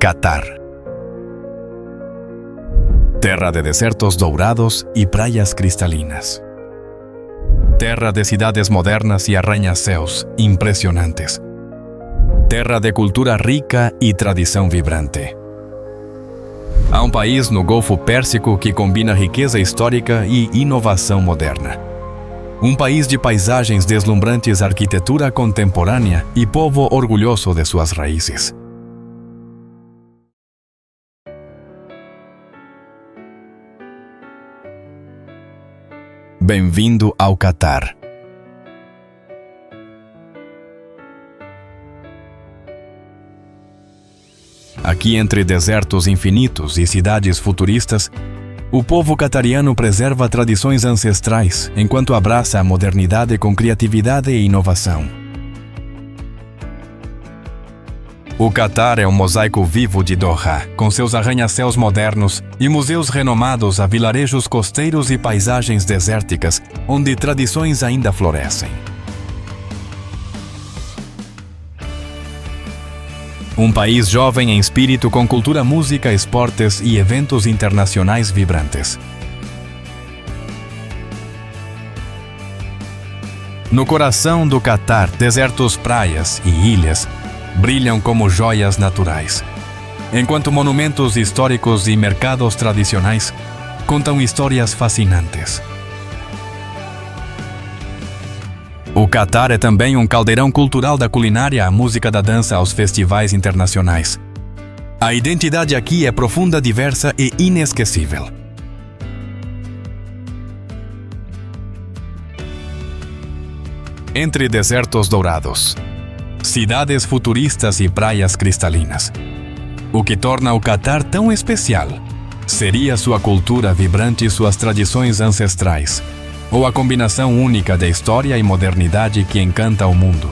Catar. Terra de desertos dourados y praias cristalinas. Terra de cidades modernas y arranha-céus impressionantes. Terra de cultura rica e tradição vibrante. Há um país no Golfo Pérsico que combina riqueza histórica e inovação moderna. Um país de paisagens deslumbrantes, arquitetura contemporânea e povo orgulhoso de suas raízes. Bem-vindo ao Catar. Aqui, entre desertos infinitos e cidades futuristas, o povo catariano preserva tradições ancestrais enquanto abraça a modernidade com criatividade e inovação. O Catar é um mosaico vivo de Doha, com seus arranha-céus modernos e museus renomados a vilarejos costeiros e paisagens desérticas, onde tradições ainda florescem. Um país jovem em espírito com cultura, música, esportes e eventos internacionais vibrantes. No coração do Catar, desertos, praias e ilhas brilham como joias naturais, enquanto monumentos históricos e mercados tradicionais contam histórias fascinantes. O Catar é também um caldeirão cultural da culinária à música da dança aos festivais internacionais. A identidade aqui é profunda, diversa e inesquecível. Entre desertos dourados, cidades futuristas e praias cristalinas. O que torna o Catar tão especial seria sua cultura vibrante e suas tradições ancestrais, ou a combinação única de história e modernidade que encanta o mundo.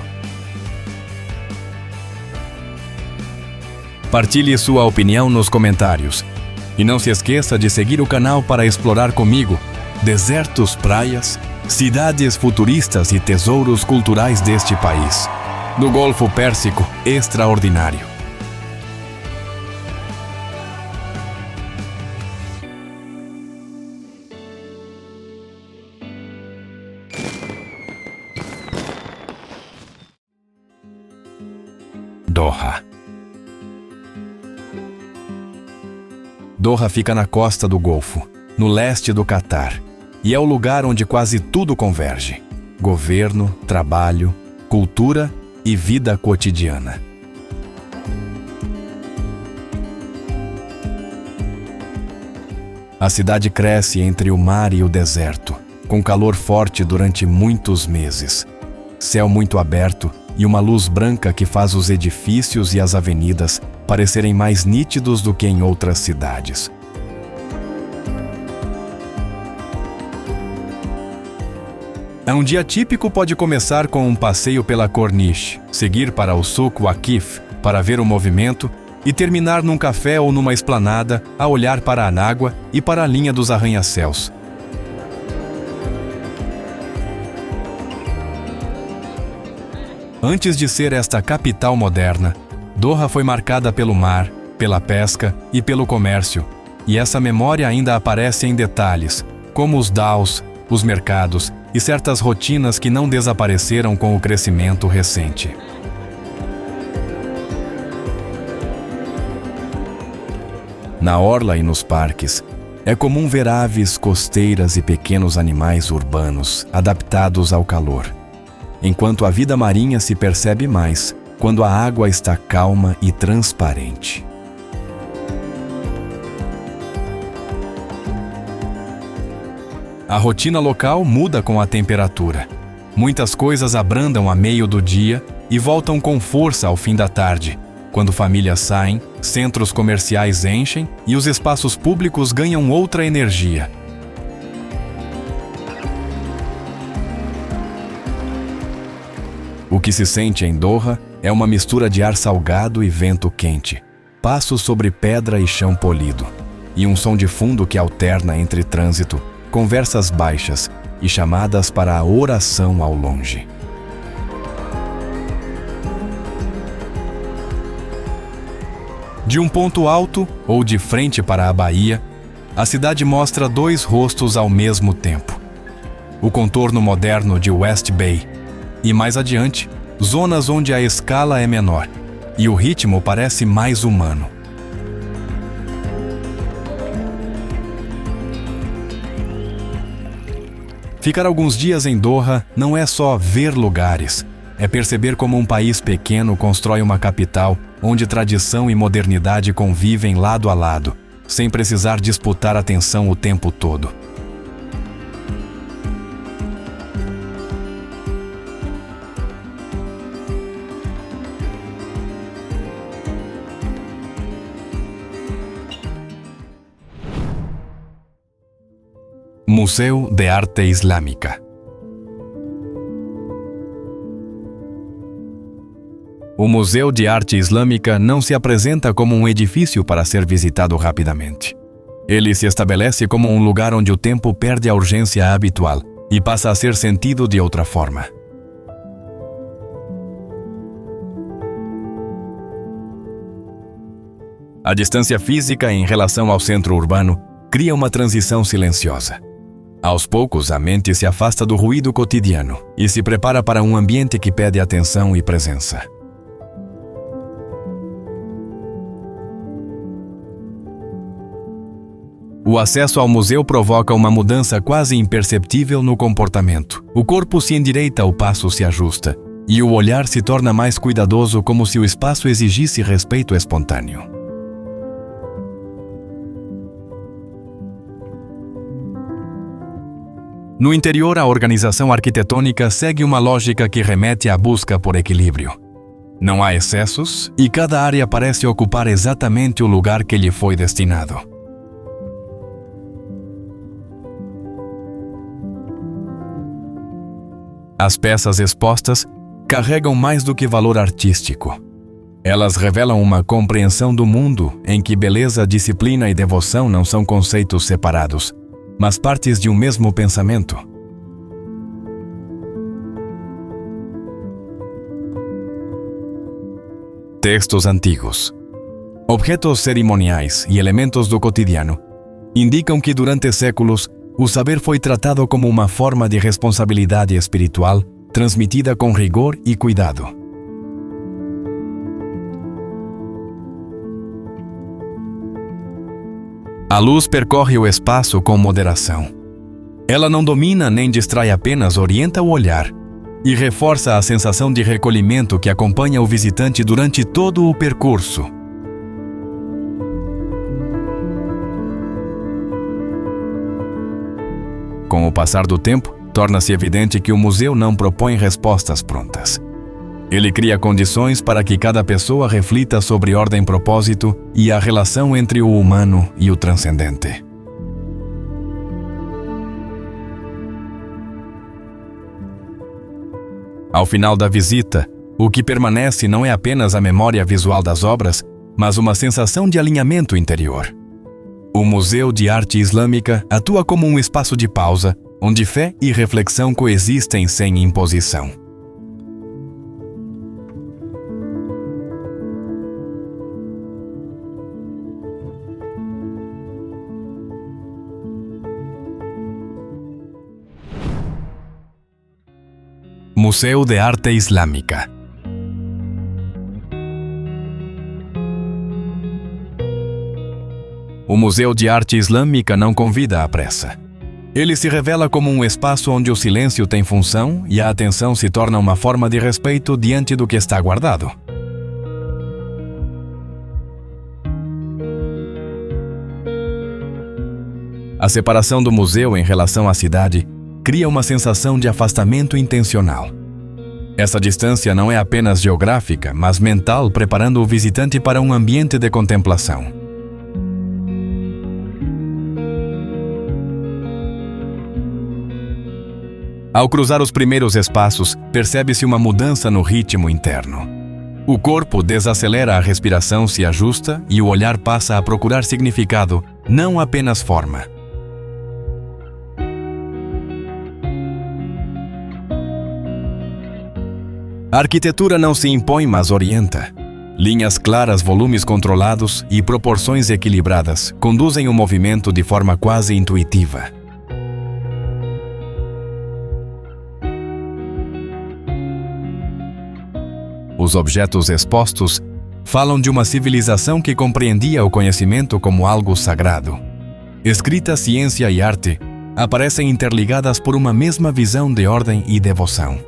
Partilhe sua opinião nos comentários. E não se esqueça de seguir o canal para explorar comigo desertos, praias, cidades futuristas e tesouros culturais deste país, do Golfo Pérsico extraordinário. Doha. Doha fica na costa do Golfo, no leste do Catar, e é o lugar onde quase tudo converge: governo, trabalho, cultura e vida cotidiana. A cidade cresce entre o mar e o deserto, com calor forte durante muitos meses, céu muito aberto e uma luz branca que faz os edifícios e as avenidas parecerem mais nítidos do que em outras cidades. Um dia típico pode começar com um passeio pela Corniche, seguir para o Souk Waqif para ver o movimento e terminar num café ou numa esplanada a olhar para a água e para a linha dos arranha-céus. Antes de ser esta capital moderna, Doha foi marcada pelo mar, pela pesca e pelo comércio, e essa memória ainda aparece em detalhes, como os daos, os mercados e certas rotinas que não desapareceram com o crescimento recente. Na orla e nos parques, é comum ver aves costeiras e pequenos animais urbanos adaptados ao calor, enquanto a vida marinha se percebe mais quando a água está calma e transparente. A rotina local muda com a temperatura. Muitas coisas abrandam a meio do dia e voltam com força ao fim da tarde, quando famílias saem, centros comerciais enchem e os espaços públicos ganham outra energia. O que se sente em Doha é uma mistura de ar salgado e vento quente, passos sobre pedra e chão polido, e um som de fundo que alterna entre trânsito, conversas baixas e chamadas para a oração ao longe. De um ponto alto, ou de frente para a baía, a cidade mostra dois rostos ao mesmo tempo. O contorno moderno de West Bay e, mais adiante, zonas onde a escala é menor e o ritmo parece mais humano. Ficar alguns dias em Doha não é só ver lugares, é perceber como um país pequeno constrói uma capital onde tradição e modernidade convivem lado a lado, sem precisar disputar atenção o tempo todo. Museu de Arte Islâmica. O Museu de Arte Islâmica não se apresenta como um edifício para ser visitado rapidamente. Ele se estabelece como um lugar onde o tempo perde a urgência habitual e passa a ser sentido de outra forma. A distância física em relação ao centro urbano cria uma transição silenciosa. Aos poucos, a mente se afasta do ruído cotidiano e se prepara para um ambiente que pede atenção e presença. O acesso ao museu provoca uma mudança quase imperceptível no comportamento. O corpo se endireita, o passo se ajusta, e o olhar se torna mais cuidadoso, como se o espaço exigisse respeito espontâneo. No interior, a organização arquitetônica segue uma lógica que remete à busca por equilíbrio. Não há excessos e cada área parece ocupar exatamente o lugar que lhe foi destinado. As peças expostas carregam mais do que valor artístico. Elas revelam uma compreensão do mundo em que beleza, disciplina e devoção não são conceitos separados, mas partes de um mesmo pensamento. Textos antigos, objetos cerimoniais e elementos do cotidiano indicam que durante séculos o saber foi tratado como uma forma de responsabilidade espiritual transmitida com rigor e cuidado. A luz percorre o espaço com moderação. Ela não domina nem distrai, apenas orienta o olhar e reforça a sensação de recolhimento que acompanha o visitante durante todo o percurso. Com o passar do tempo, torna-se evidente que o museu não propõe respostas prontas. Ele cria condições para que cada pessoa reflita sobre ordem e propósito e a relação entre o humano e o transcendente. Ao final da visita, o que permanece não é apenas a memória visual das obras, mas uma sensação de alinhamento interior. O Museu de Arte Islâmica atua como um espaço de pausa, onde fé e reflexão coexistem sem imposição. Museu de Arte Islâmica. O Museu de Arte Islâmica não convida à pressa. Ele se revela como um espaço onde o silêncio tem função e a atenção se torna uma forma de respeito diante do que está guardado. A separação do museu em relação à cidade cria uma sensação de afastamento intencional. Essa distância não é apenas geográfica, mas mental, preparando o visitante para um ambiente de contemplação. Ao cruzar os primeiros espaços, percebe-se uma mudança no ritmo interno. O corpo desacelera, a respiração se ajusta e o olhar passa a procurar significado, não apenas forma. A arquitetura não se impõe, mas orienta. Linhas claras, volumes controlados e proporções equilibradas conduzem o movimento de forma quase intuitiva. Os objetos expostos falam de uma civilização que compreendia o conhecimento como algo sagrado. Escrita, ciência e arte aparecem interligadas por uma mesma visão de ordem e devoção.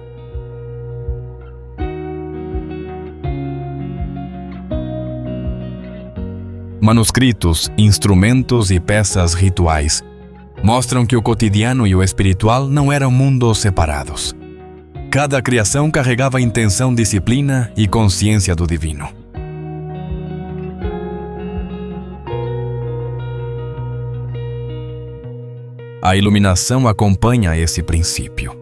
Manuscritos, instrumentos e peças rituais mostram que o cotidiano e o espiritual não eram mundos separados. Cada criação carregava intenção, disciplina e consciência do divino. A iluminação acompanha esse princípio.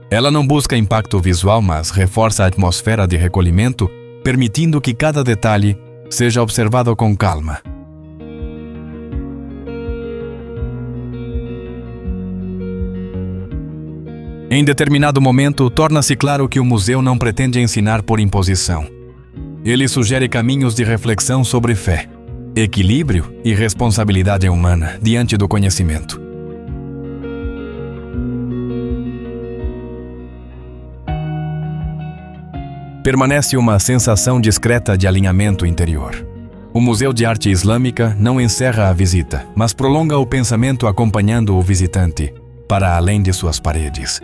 Ela não busca impacto visual, mas reforça a atmosfera de recolhimento, permitindo que cada detalhe seja observado com calma. Em determinado momento, torna-se claro que o museu não pretende ensinar por imposição. Ele sugere caminhos de reflexão sobre fé, equilíbrio e responsabilidade humana diante do conhecimento. Permanece uma sensação discreta de alinhamento interior. O Museu de Arte Islâmica não encerra a visita, mas prolonga o pensamento acompanhando o visitante para além de suas paredes.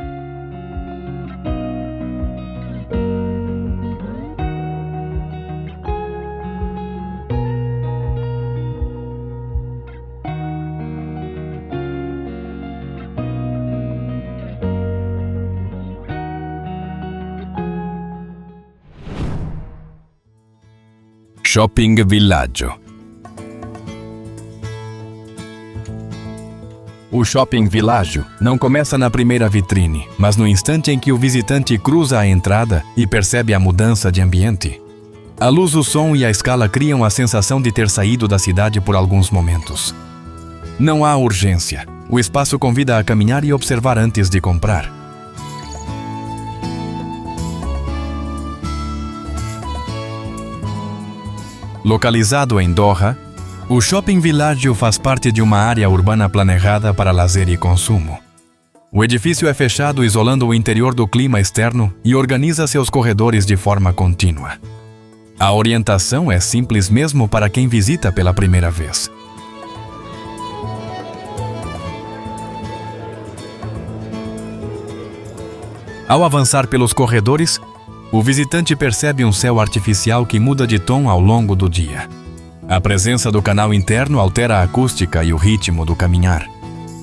Shopping Villaggio. O Shopping Villaggio não começa na primeira vitrine, mas no instante em que o visitante cruza a entrada e percebe a mudança de ambiente. A luz, o som e a escala criam a sensação de ter saído da cidade por alguns momentos. Não há urgência. O espaço convida a caminhar e observar antes de comprar. Localizado em Doha, o Shopping Villaggio faz parte de uma área urbana planejada para lazer e consumo. O edifício é fechado, isolando o interior do clima externo e organiza seus corredores de forma contínua. A orientação é simples mesmo para quem visita pela primeira vez. Ao avançar pelos corredores, o visitante percebe um céu artificial que muda de tom ao longo do dia. A presença do canal interno altera a acústica e o ritmo do caminhar.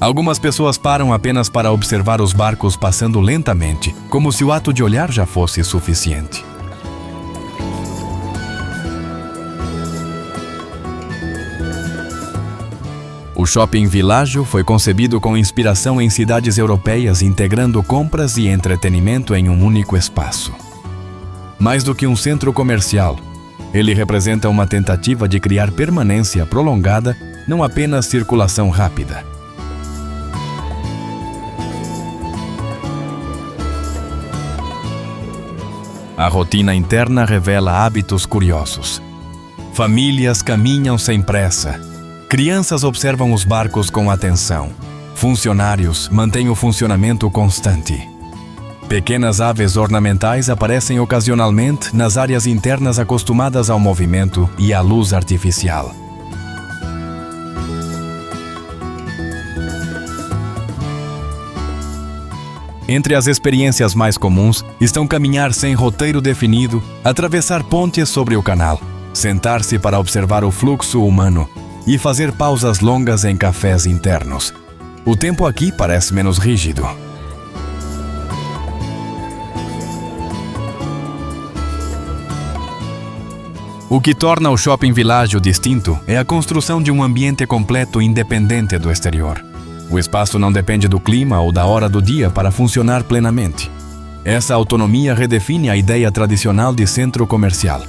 Algumas pessoas param apenas para observar os barcos passando lentamente, como se o ato de olhar já fosse suficiente. O Shopping Villaggio foi concebido com inspiração em cidades europeias, integrando compras e entretenimento em um único espaço. Mais do que um centro comercial, ele representa uma tentativa de criar permanência prolongada, não apenas circulação rápida. A rotina interna revela hábitos curiosos. Famílias caminham sem pressa. Crianças observam os barcos com atenção. Funcionários mantêm o funcionamento constante. Pequenas aves ornamentais aparecem ocasionalmente nas áreas internas acostumadas ao movimento e à luz artificial. Entre as experiências mais comuns estão caminhar sem roteiro definido, atravessar pontes sobre o canal, sentar-se para observar o fluxo humano e fazer pausas longas em cafés internos. O tempo aqui parece menos rígido. O que torna o Shopping Villaggio distinto é a construção de um ambiente completo independente do exterior. O espaço não depende do clima ou da hora do dia para funcionar plenamente. Essa autonomia redefine a ideia tradicional de centro comercial.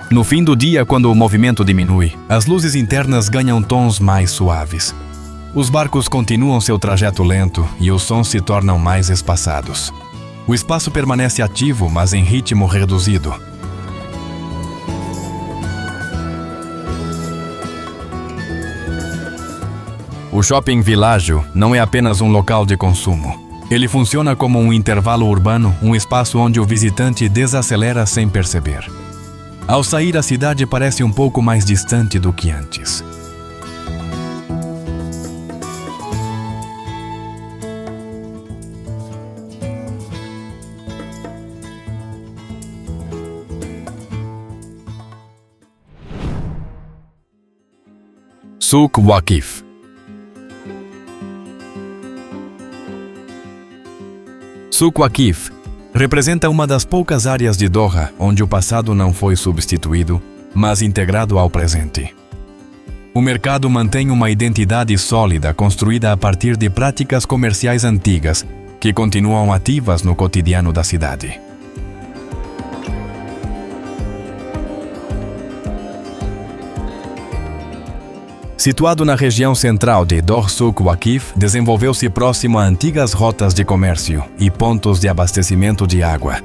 No fim do dia, quando o movimento diminui, as luzes internas ganham tons mais suaves. Os barcos continuam seu trajeto lento e os sons se tornam mais espaçados. O espaço permanece ativo, mas em ritmo reduzido. O shopping Világio não é apenas um local de consumo. Ele funciona como um intervalo urbano, um espaço onde o visitante desacelera sem perceber. Ao sair, a cidade parece um pouco mais distante do que antes. Souk Waqif. Souk Waqif representa uma das poucas áreas de Doha onde o passado não foi substituído, mas integrado ao presente. O mercado mantém uma identidade sólida construída a partir de práticas comerciais antigas que continuam ativas no cotidiano da cidade. Situado na região central de Doha, Souk Waqif desenvolveu-se próximo a antigas rotas de comércio e pontos de abastecimento de água.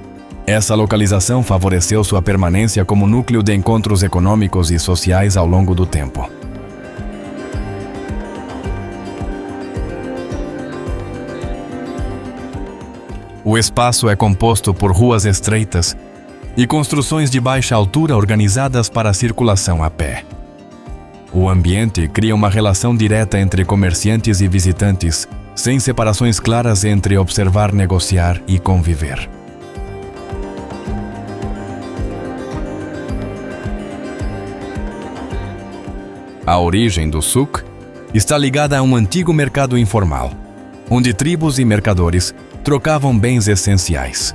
Essa localização favoreceu sua permanência como núcleo de encontros econômicos e sociais ao longo do tempo. O espaço é composto por ruas estreitas e construções de baixa altura organizadas para a circulação a pé. O ambiente cria uma relação direta entre comerciantes e visitantes, sem separações claras entre observar, negociar e conviver. A origem do souk está ligada a um antigo mercado informal, onde tribos e mercadores trocavam bens essenciais.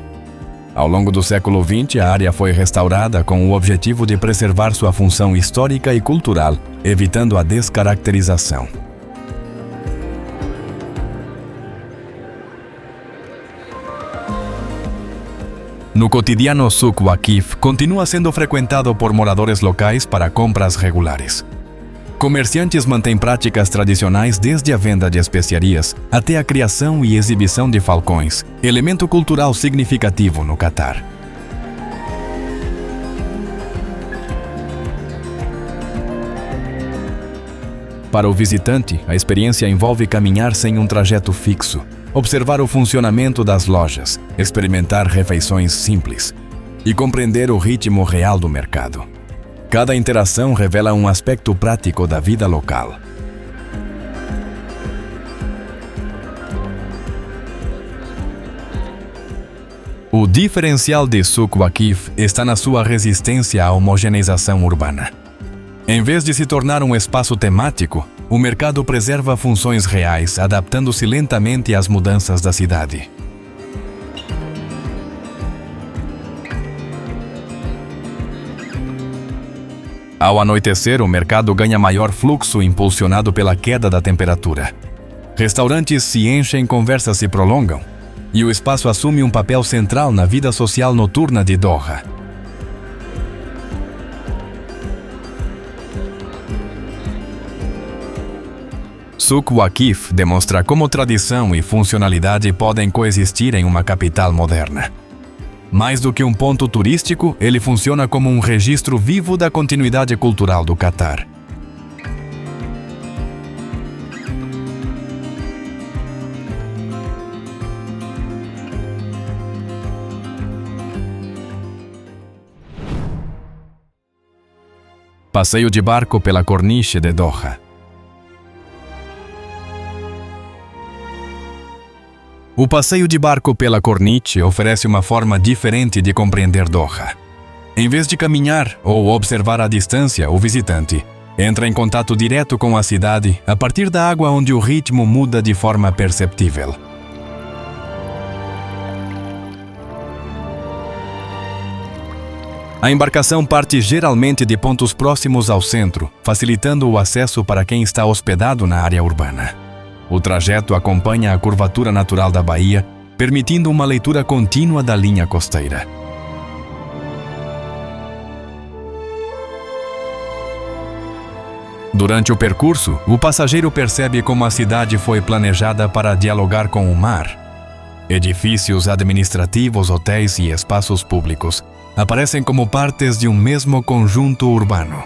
Ao longo do século XX, a área foi restaurada com o objetivo de preservar sua função histórica e cultural, evitando a descaracterização. No cotidiano, Souk Waqif continua sendo frequentado por moradores locais para compras regulares. Comerciantes mantêm práticas tradicionais desde a venda de especiarias até a criação e exibição de falcões, elemento cultural significativo no Catar. Para o visitante, a experiência envolve caminhar sem um trajeto fixo, observar o funcionamento das lojas, experimentar refeições simples e compreender o ritmo real do mercado. Cada interação revela um aspecto prático da vida local. O diferencial de Souk Waqif está na sua resistência à homogeneização urbana. Em vez de se tornar um espaço temático, o mercado preserva funções reais, adaptando-se lentamente às mudanças da cidade. Ao anoitecer, o mercado ganha maior fluxo impulsionado pela queda da temperatura. Restaurantes se enchem, conversas se prolongam, e o espaço assume um papel central na vida social noturna de Doha. Souk Waqif demonstra como tradição e funcionalidade podem coexistir em uma capital moderna. Mais do que um ponto turístico, ele funciona como um registro vivo da continuidade cultural do Catar. Passeio de barco pela Corniche de Doha. O passeio de barco pela Corniche oferece uma forma diferente de compreender Doha. Em vez de caminhar ou observar à distância, o visitante entra em contato direto com a cidade a partir da água, onde o ritmo muda de forma perceptível. A embarcação parte geralmente de pontos próximos ao centro, facilitando o acesso para quem está hospedado na área urbana. O trajeto acompanha a curvatura natural da baía, permitindo uma leitura contínua da linha costeira. Durante o percurso, o passageiro percebe como a cidade foi planejada para dialogar com o mar. Edifícios administrativos, hotéis e espaços públicos aparecem como partes de um mesmo conjunto urbano.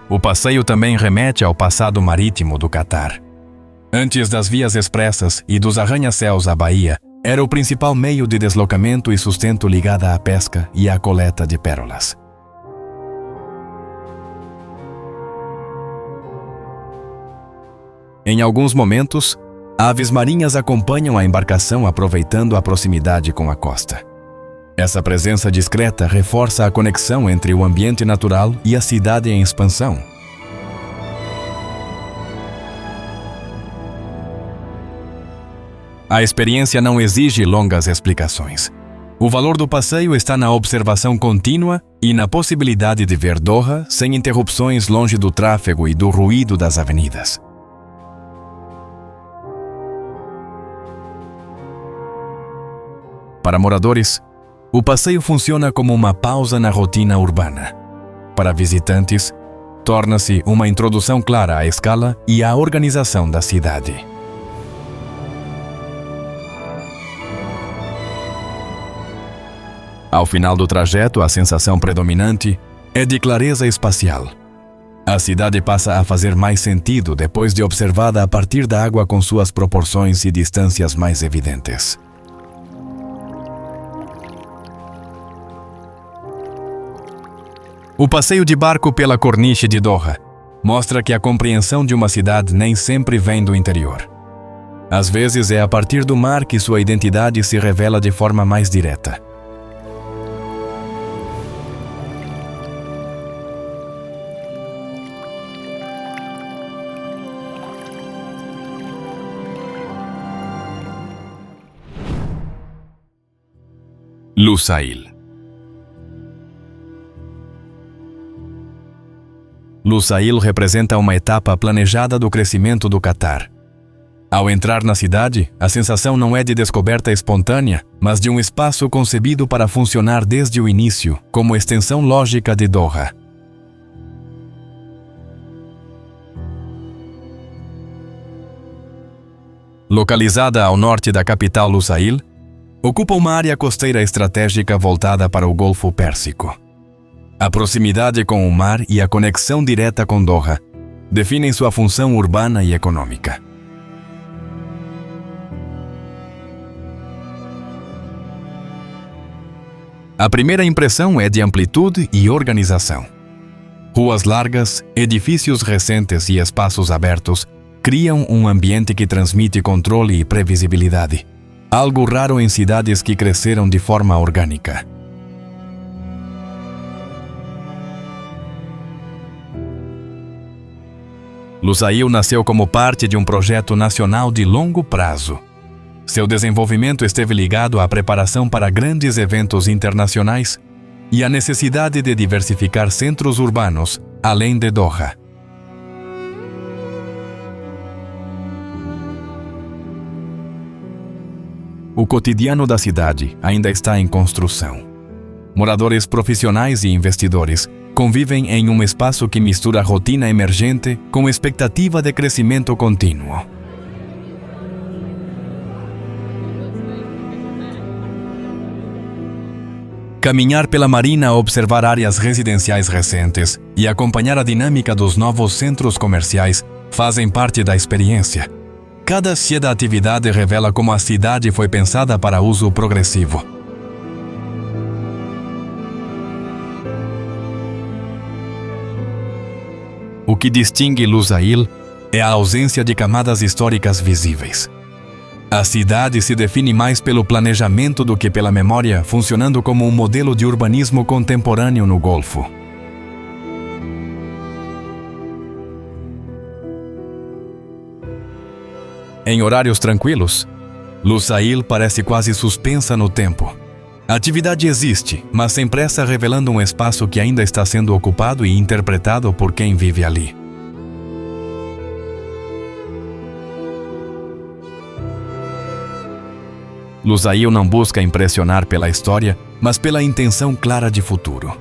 O passeio também remete ao passado marítimo do Catar. Antes das vias expressas e dos arranha-céus à Bahia, era o principal meio de deslocamento e sustento ligado à pesca e à coleta de pérolas. Em alguns momentos, aves marinhas acompanham a embarcação aproveitando a proximidade com a costa. Essa presença discreta reforça a conexão entre o ambiente natural e a cidade em expansão. A experiência não exige longas explicações. O valor do passeio está na observação contínua e na possibilidade de ver Doha sem interrupções longe do tráfego e do ruído das avenidas. Para moradores, o passeio funciona como uma pausa na rotina urbana. Para visitantes, torna-se uma introdução clara à escala e à organização da cidade. Ao final do trajeto, a sensação predominante é de clareza espacial. A cidade passa a fazer mais sentido depois de observada a partir da água com suas proporções e distâncias mais evidentes. O passeio de barco pela corniche de Doha mostra que a compreensão de uma cidade nem sempre vem do interior. Às vezes é a partir do mar que sua identidade se revela de forma mais direta. Lusail. Lusail representa uma etapa planejada do crescimento do Catar. Ao entrar na cidade, a sensação não é de descoberta espontânea, mas de um espaço concebido para funcionar desde o início, como extensão lógica de Doha. Localizada ao norte da capital Lusail, ocupa uma área costeira estratégica voltada para o Golfo Pérsico. A proximidade com o mar e a conexão direta com Doha definem sua função urbana e econômica. A primeira impressão é de amplitude e organização. Ruas largas, edifícios recentes e espaços abertos criam um ambiente que transmite controle e previsibilidade, algo raro em cidades que cresceram de forma orgânica. Lusail nasceu como parte de um projeto nacional de longo prazo. Seu desenvolvimento esteve ligado à preparação para grandes eventos internacionais e à necessidade de diversificar centros urbanos além de Doha. O cotidiano da cidade ainda está em construção. Moradores profissionais e investidores convivem em um espaço que mistura rotina emergente com expectativa de crescimento contínuo. Caminhar pela marina, observar áreas residenciais recentes e acompanhar a dinâmica dos novos centros comerciais fazem parte da experiência. Cada dia da atividade revela como a cidade foi pensada para uso progressivo. O que distingue Lusail é a ausência de camadas históricas visíveis. A cidade se define mais pelo planejamento do que pela memória, funcionando como um modelo de urbanismo contemporâneo no Golfo. Em horários tranquilos, Lusail parece quase suspensa no tempo. A atividade existe, mas sem pressa, revelando um espaço que ainda está sendo ocupado e interpretado por quem vive ali. Lusail não busca impressionar pela história, mas pela intenção clara de futuro.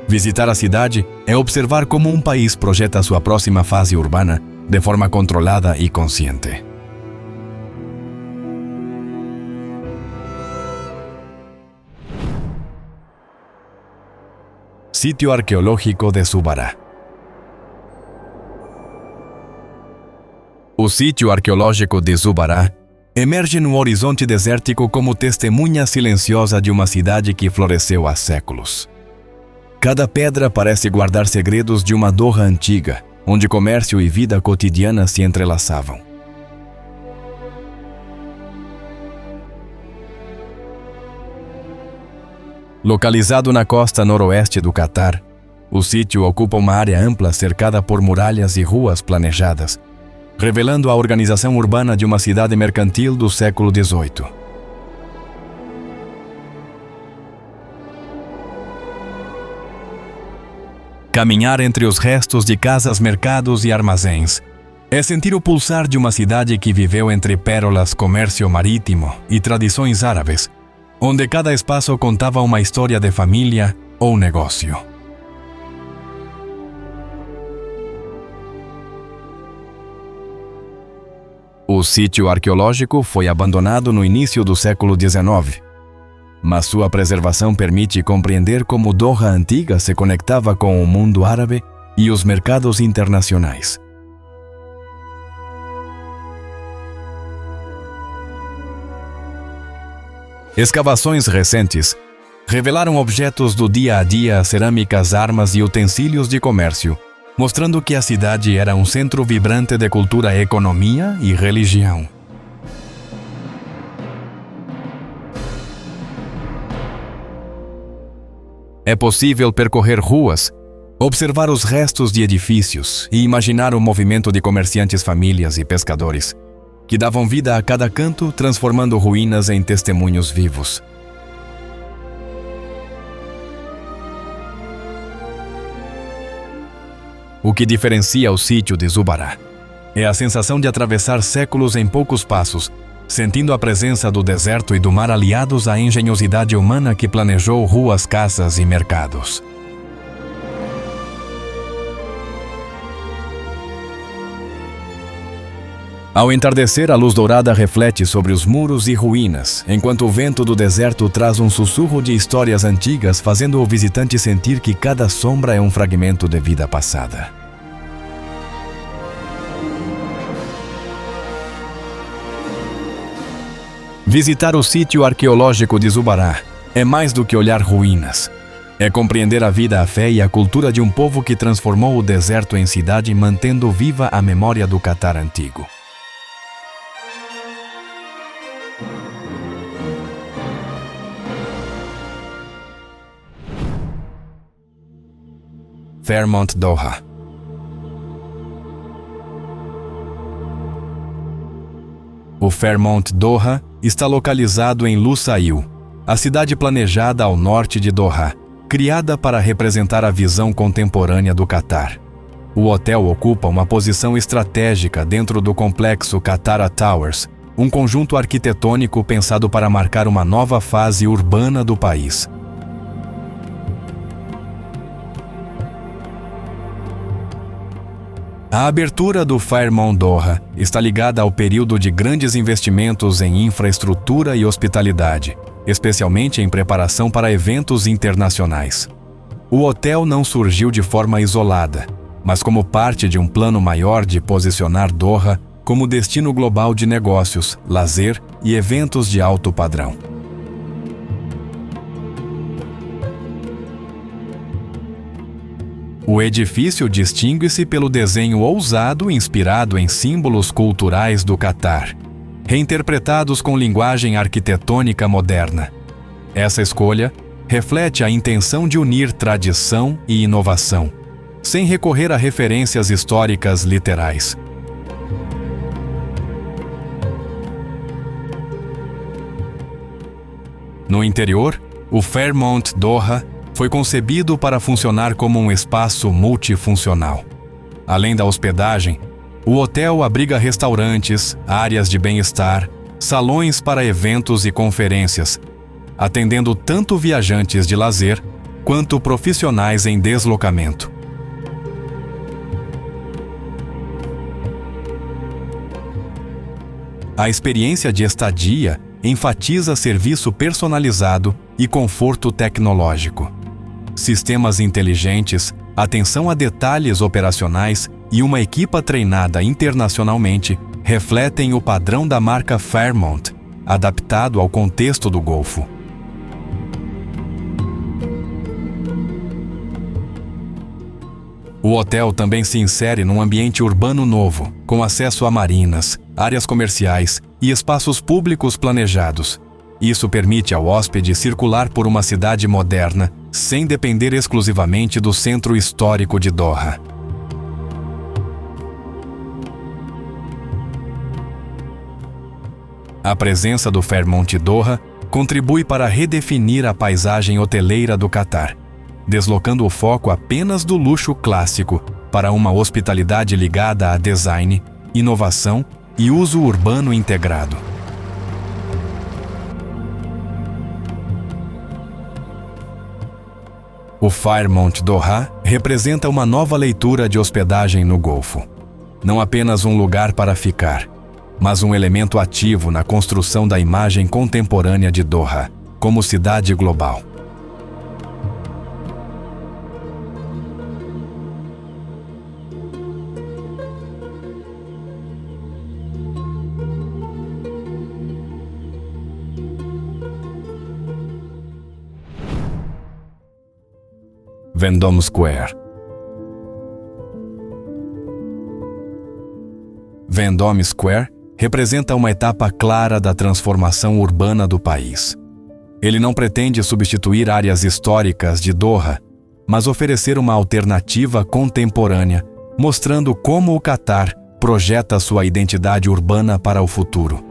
Visitar a cidade é observar como um país projeta sua próxima fase urbana de forma controlada e consciente. Sítio arqueológico de Zubará. O sítio arqueológico de Zubará emerge no horizonte desértico como testemunha silenciosa de uma cidade que floresceu há séculos. Cada pedra parece guardar segredos de uma Doha antiga, onde comércio e vida cotidiana se entrelaçavam. Localizado na costa noroeste do Catar, o sítio ocupa uma área ampla cercada por muralhas e ruas planejadas, revelando a organização urbana de uma cidade mercantil do século XVIII. Caminhar entre os restos de casas, mercados e armazéns é sentir o pulsar de uma cidade que viveu entre pérolas, comércio marítimo e tradições árabes, onde cada espaço contava uma história de família ou negócio. O sítio arqueológico foi abandonado no início do século XIX, mas sua preservação permite compreender como Doha antiga se conectava com o mundo árabe e os mercados internacionais. Escavações recentes revelaram objetos do dia a dia, cerâmicas, armas e utensílios de comércio, mostrando que a cidade era um centro vibrante de cultura, economia e religião. É possível percorrer ruas, observar os restos de edifícios e imaginar o movimento de comerciantes, famílias e pescadores, que davam vida a cada canto, transformando ruínas em testemunhos vivos. O que diferencia o sítio de Zubará é a sensação de atravessar séculos em poucos passos, sentindo a presença do deserto e do mar aliados à engenhosidade humana que planejou ruas, casas e mercados. Ao entardecer, a luz dourada reflete sobre os muros e ruínas, enquanto o vento do deserto traz um sussurro de histórias antigas, fazendo o visitante sentir que cada sombra é um fragmento de vida passada. Visitar o sítio arqueológico de Zubará é mais do que olhar ruínas. É compreender a vida, a fé e a cultura de um povo que transformou o deserto em cidade, mantendo viva a memória do Catar antigo. Fairmont Doha. O Fairmont Doha está localizado em Lusail, a cidade planejada ao norte de Doha, criada para representar a visão contemporânea do Catar. O hotel ocupa uma posição estratégica dentro do complexo Katara Towers, um conjunto arquitetônico pensado para marcar uma nova fase urbana do país. A abertura do Fairmont Doha está ligada ao período de grandes investimentos em infraestrutura e hospitalidade, especialmente em preparação para eventos internacionais. O hotel não surgiu de forma isolada, mas como parte de um plano maior de posicionar Doha como destino global de negócios, lazer e eventos de alto padrão. O edifício distingue-se pelo desenho ousado inspirado em símbolos culturais do Catar, reinterpretados com linguagem arquitetônica moderna. Essa escolha reflete a intenção de unir tradição e inovação, sem recorrer a referências históricas literais. No interior, o Fairmont Doha foi concebido para funcionar como um espaço multifuncional. Além da hospedagem, o hotel abriga restaurantes, áreas de bem-estar, salões para eventos e conferências, atendendo tanto viajantes de lazer quanto profissionais em deslocamento. A experiência de estadia enfatiza serviço personalizado e conforto tecnológico. Sistemas inteligentes, atenção a detalhes operacionais e uma equipa treinada internacionalmente refletem o padrão da marca Fairmont, adaptado ao contexto do Golfo. O hotel também se insere num ambiente urbano novo, com acesso a marinas, áreas comerciais e espaços públicos planejados. Isso permite ao hóspede circular por uma cidade moderna, sem depender exclusivamente do centro histórico de Doha. A presença do Fairmont Doha contribui para redefinir a paisagem hoteleira do Catar, deslocando o foco apenas do luxo clássico para uma hospitalidade ligada a design, inovação e uso urbano integrado. O Fairmont Doha representa uma nova leitura de hospedagem no Golfo. Não apenas um lugar para ficar, mas um elemento ativo na construção da imagem contemporânea de Doha, como cidade global. Vendôme Square. Vendôme Square representa uma etapa clara da transformação urbana do país. Ele não pretende substituir áreas históricas de Doha, mas oferecer uma alternativa contemporânea, mostrando como o Catar projeta sua identidade urbana para o futuro.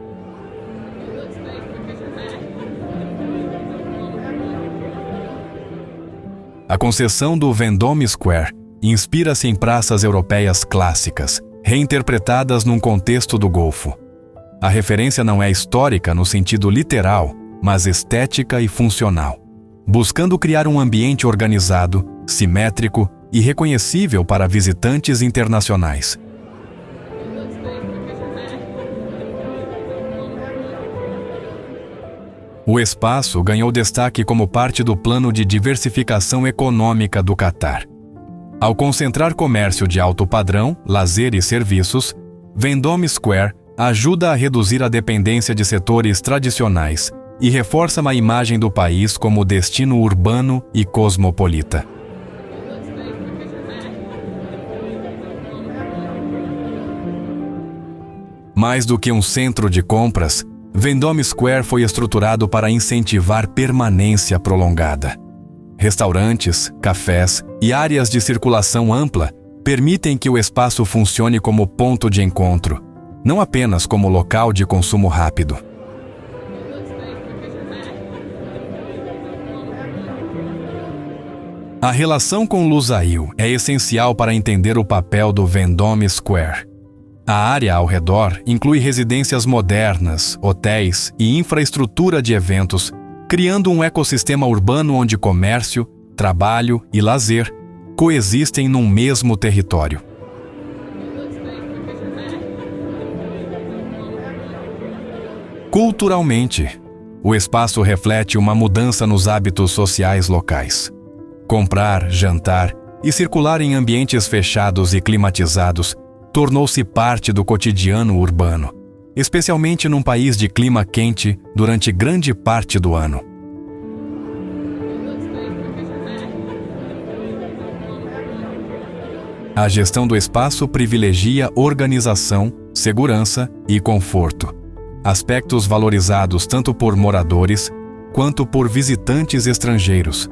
A concessão do Vendôme Square inspira-se em praças europeias clássicas, reinterpretadas num contexto do Golfo. A referência não é histórica no sentido literal, mas estética e funcional, buscando criar um ambiente organizado, simétrico e reconhecível para visitantes internacionais. O espaço ganhou destaque como parte do plano de diversificação econômica do Catar. Ao concentrar comércio de alto padrão, lazer e serviços, Vendôme Square ajuda a reduzir a dependência de setores tradicionais e reforça a imagem do país como destino urbano e cosmopolita. Mais do que um centro de compras, Vendôme Square foi estruturado para incentivar permanência prolongada. Restaurantes, cafés e áreas de circulação ampla permitem que o espaço funcione como ponto de encontro, não apenas como local de consumo rápido. A relação com Lusail é essencial para entender o papel do Vendôme Square. A área ao redor inclui residências modernas, hotéis e infraestrutura de eventos, criando um ecossistema urbano onde comércio, trabalho e lazer coexistem num mesmo território. Culturalmente, o espaço reflete uma mudança nos hábitos sociais locais. Comprar, jantar e circular em ambientes fechados e climatizados tornou-se parte do cotidiano urbano, especialmente num país de clima quente durante grande parte do ano. A gestão do espaço privilegia organização, segurança e conforto, aspectos valorizados tanto por moradores quanto por visitantes estrangeiros.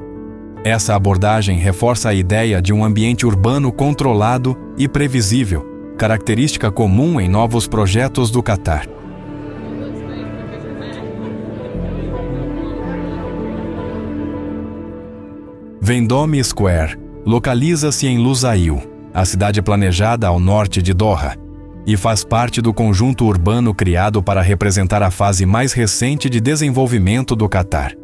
Essa abordagem reforça a ideia de um ambiente urbano controlado e previsível, característica comum em novos projetos do Catar. Vendôme Square localiza-se em Lusail, a cidade planejada ao norte de Doha. e faz parte do conjunto urbano criado para representar a fase mais recente de desenvolvimento do Catar.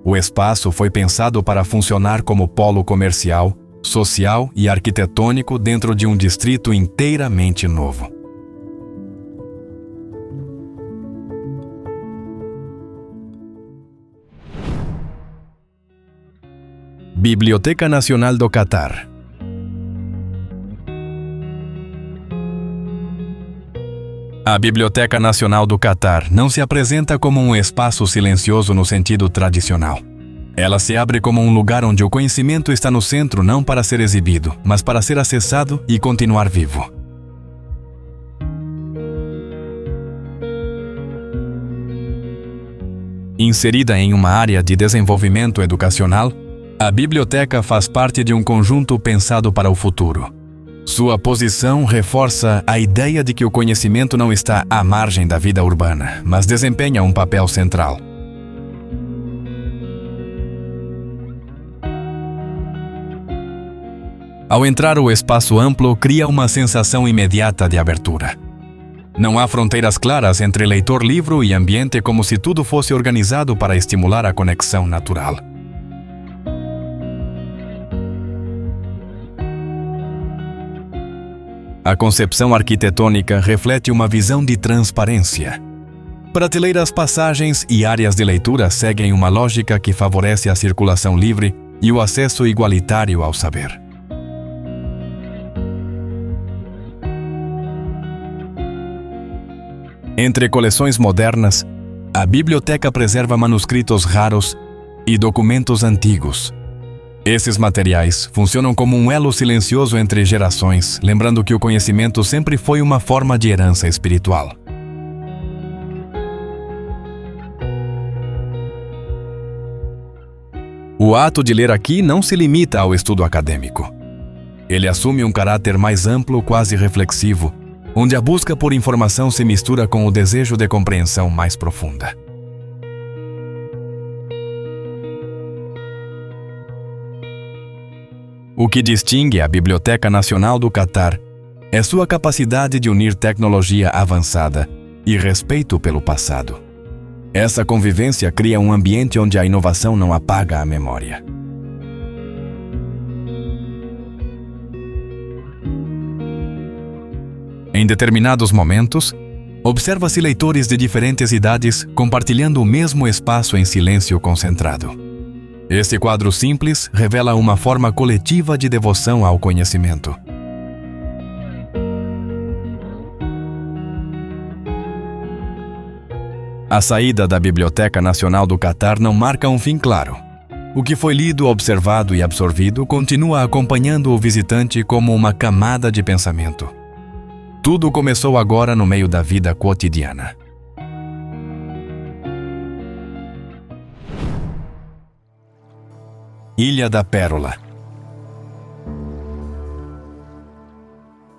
O espaço foi pensado para funcionar como polo comercial, social e arquitetônico dentro de um distrito inteiramente novo. Biblioteca Nacional do Catar. A Biblioteca Nacional do Catar não se apresenta como um espaço silencioso no sentido tradicional. Ela se abre como um lugar onde o conhecimento está no centro não para ser exibido, mas para ser acessado e continuar vivo. Inserida em uma área de desenvolvimento educacional, a biblioteca faz parte de um conjunto pensado para o futuro. Sua posição reforça a ideia de que o conhecimento não está à margem da vida urbana, mas desempenha um papel central. Ao entrar, o espaço amplo cria uma sensação imediata de abertura. Não há fronteiras claras entre leitor-livro e ambiente, como se tudo fosse organizado para estimular a conexão natural. A concepção arquitetônica reflete uma visão de transparência. Prateleiras, passagens e áreas de leitura seguem uma lógica que favorece a circulação livre e o acesso igualitário ao saber. Entre coleções modernas, a biblioteca preserva manuscritos raros e documentos antigos. Esses materiais funcionam como um elo silencioso entre gerações, lembrando que o conhecimento sempre foi uma forma de herança espiritual. O ato de ler aqui não se limita ao estudo acadêmico. Ele assume um caráter mais amplo, quase reflexivo, onde a busca por informação se mistura com o desejo de compreensão mais profunda. O que distingue a Biblioteca Nacional do Catar é sua capacidade de unir tecnologia avançada e respeito pelo passado. Essa convivência cria um ambiente onde a inovação não apaga a memória. Em determinados momentos, observa-se leitores de diferentes idades compartilhando o mesmo espaço em silêncio concentrado. Esse quadro simples revela uma forma coletiva de devoção ao conhecimento. A saída da Biblioteca Nacional do Catar não marca um fim claro. O que foi lido, observado e absorvido continua acompanhando o visitante como uma camada de pensamento. Tudo começou agora no meio da vida cotidiana. Ilha da Pérola.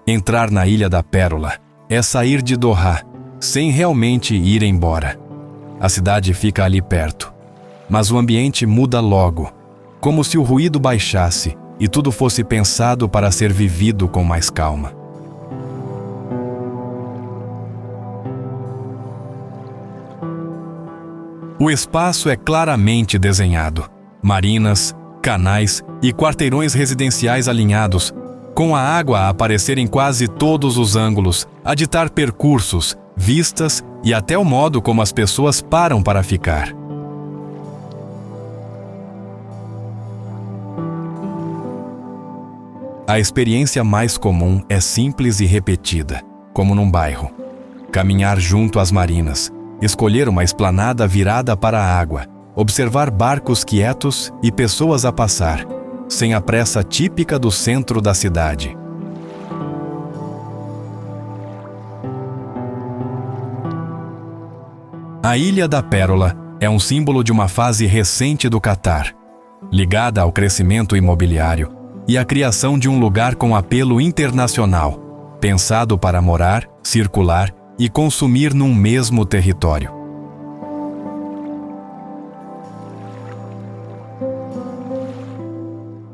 Entrar na Ilha da Pérola é sair de Doha, sem realmente ir embora. A cidade fica ali perto, mas o ambiente muda logo, como se o ruído baixasse e tudo fosse pensado para ser vivido com mais calma. O espaço é claramente desenhado. Marinas, canais e quarteirões residenciais alinhados, com a água a aparecer em quase todos os ângulos, a ditar percursos, vistas e até o modo como as pessoas param para ficar. A experiência mais comum é simples e repetida, como num bairro. Caminhar junto às marinas, escolher uma esplanada virada para a água, observar barcos quietos e pessoas a passar, sem a pressa típica do centro da cidade. A Ilha da Pérola é um símbolo de uma fase recente do Catar, ligada ao crescimento imobiliário e à criação de um lugar com apelo internacional, pensado para morar, circular e consumir num mesmo território.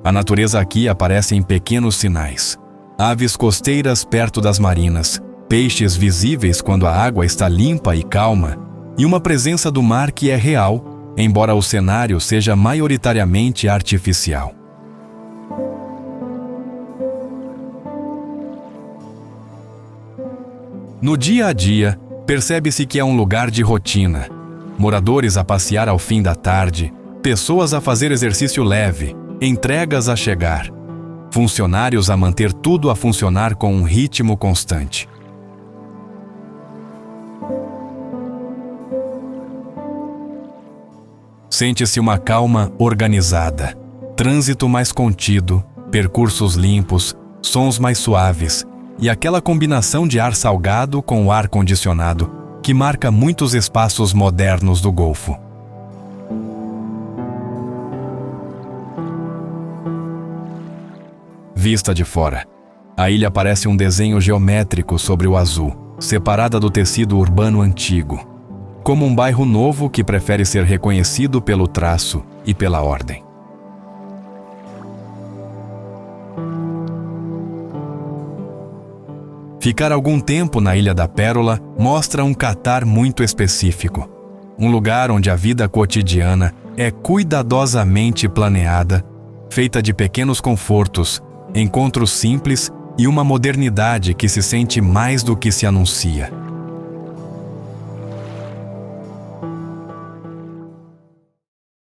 A natureza aqui aparece em pequenos sinais. Aves costeiras perto das marinas, peixes visíveis quando a água está limpa e calma, e uma presença do mar que é real, embora o cenário seja maioritariamente artificial. No dia a dia, percebe-se que é um lugar de rotina. Moradores a passear ao fim da tarde, pessoas a fazer exercício leve, entregas a chegar, funcionários a manter tudo a funcionar com um ritmo constante. Sente-se uma calma organizada, trânsito mais contido, percursos limpos, sons mais suaves e aquela combinação de ar salgado com o ar condicionado que marca muitos espaços modernos do Golfo. Vista de fora. A ilha parece um desenho geométrico sobre o azul, separada do tecido urbano antigo, como um bairro novo que prefere ser reconhecido pelo traço e pela ordem. Ficar algum tempo na Ilha da Pérola mostra um Catar muito específico, um lugar onde a vida cotidiana é cuidadosamente planeada, feita de pequenos confortos, encontros simples e uma modernidade que se sente mais do que se anuncia.